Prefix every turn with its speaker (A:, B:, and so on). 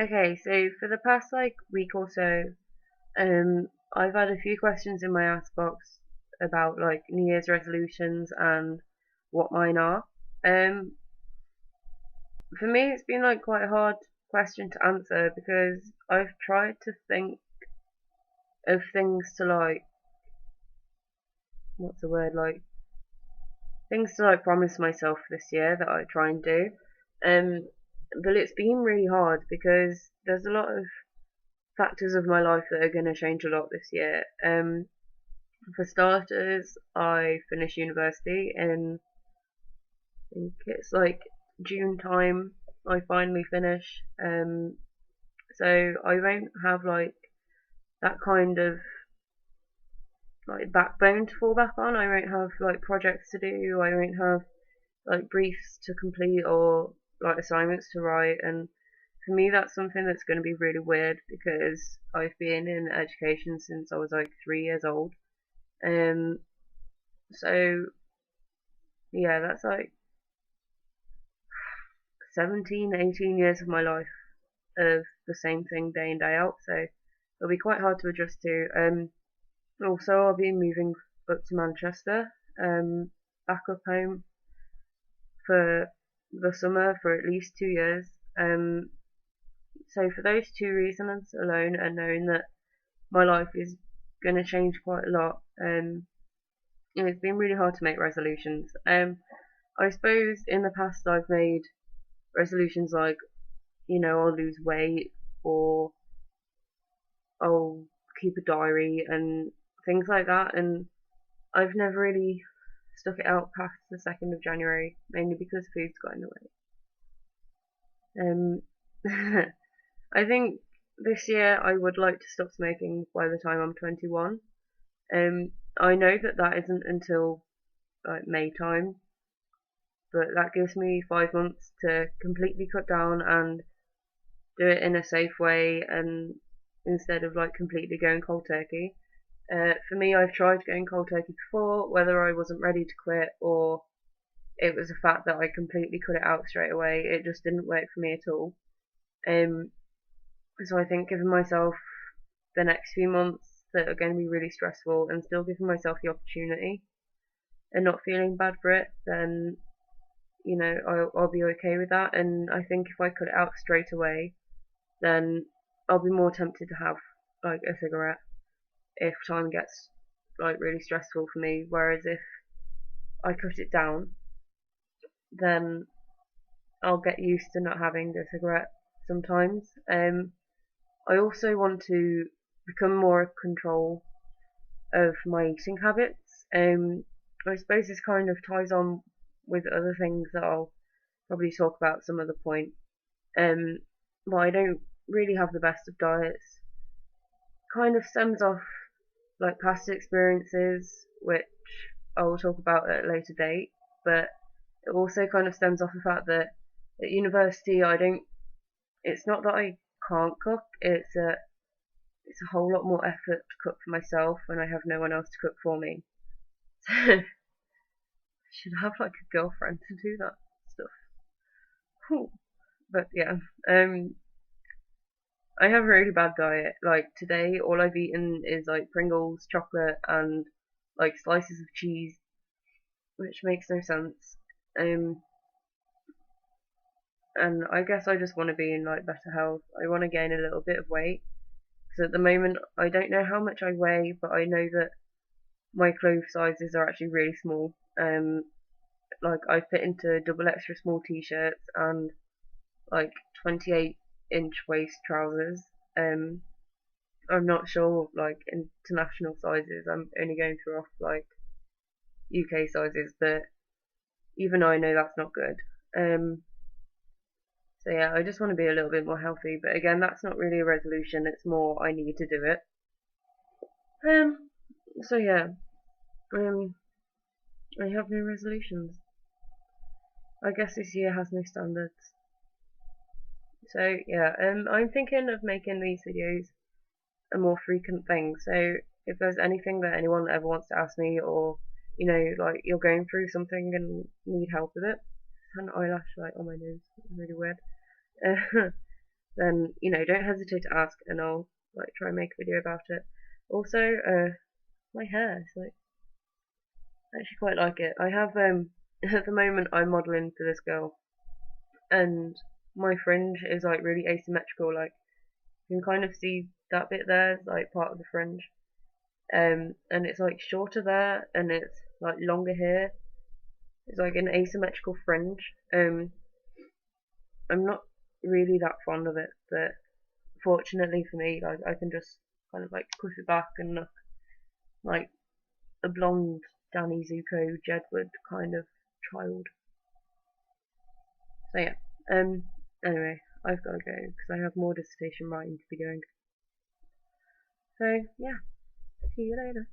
A: Okay, so for the past like week or so, I've had a few questions in my ask box about like New Year's resolutions and what mine are. Um, for me, it's been like quite a hard question to answer because I've tried to think of things to like, what's the word, like things to like promise myself this year that I try and do. Um, but it's been really hard because there's a lot of factors of my life that are going to change a lot this year. For starters, I finish university in, I think it's like June time. I finally finish. So I won't have like that kind of like backbone to fall back on. I won't have like projects to do. I won't have like briefs to complete or like assignments to write. And for me, that's something that's going to be really weird because I've been in education since I was like 3 years old. Um, so yeah, that's like 17, 18 years of my life of the same thing day in, day out. So it'll be quite hard to adjust to. Also, I'll be moving up to Manchester, back up home for the summer for at least 2 years. Um, so for those two reasons alone, and knowing that my life is going to change quite a lot, it's been really hard to make resolutions. I suppose in the past I've made resolutions like, I'll lose weight or I'll keep a diary and things like that. And I've never really stuck it out past the 2nd of January, mainly because food's got in the way. I think this year I would like to stop smoking by the time I'm 21. Um, I know that that isn't until like May time, but that gives me 5 months to completely cut down and do it in a safe way and instead of like completely going cold turkey. For me, I've tried going cold turkey before, whether I wasn't ready to quit or it was a fact that I completely cut it out straight away. It just didn't work for me at all. Um, so I think giving myself the next few months that are going to be really stressful and still giving myself the opportunity and not feeling bad for it, then I'll be okay with that. And I think if I cut it out straight away, then I'll be more tempted to have like a cigarette if time gets like really stressful for me. Whereas if I cut it down, then I'll get used to not having a cigarette sometimes. I also want to become more in control of my eating habits. I suppose this kind of ties on with other things that I'll probably talk about some other point. Um, but I don't really have the best of diets. Kind of stems off like past experiences, which I will talk about at a later date. But it also kind of stems off the fact that at university I don't. It's not that I can't cook. It's a whole lot more effort to cook for myself when I have no one else to cook for me. I should have like a girlfriend to do that stuff. Cool. But yeah, I have a really bad diet. Like today, all I've eaten is like Pringles, chocolate, and like slices of cheese, which makes no sense. Um, and I guess I just want to be in like better health. I want to gain a little bit of weight. So at the moment, I don't know how much I weigh, but I know that my clothes sizes are actually really small. Like I fit into double extra small t-shirts and like 28-inch waist trousers. Um, I'm not sure like international sizes. I'm only going through off like UK sizes, but even I know that's not good. So yeah, I just want to be a little bit more healthy. But again, that's not really a resolution. It's more I need to do it. Um. So yeah. Um. I have no resolutions. I guess this year has no standards. So yeah. I'm thinking of making these videos a more frequent thing. So if there's anything that anyone ever wants to ask me, or like you're going through something and need help with it, an eyelash like on my nose, really weird. then don't hesitate to ask, and I'll like try and make a video about it. Also, my hair is like I actually quite like it. I have at the moment I'm modelling for this girl, and my fringe is like really asymmetrical. Like you can kind of see that bit there is like part of the fringe, and it's like shorter there, and it's like longer here. It's like an asymmetrical fringe. I'm not really that fond of it, but fortunately for me, like I can just kind of like clip it back and look like a blonde Danny Zuko Jedward kind of child. So yeah. Anyway, I've got to go because I have more dissertation writing to be doing. So yeah, see you later.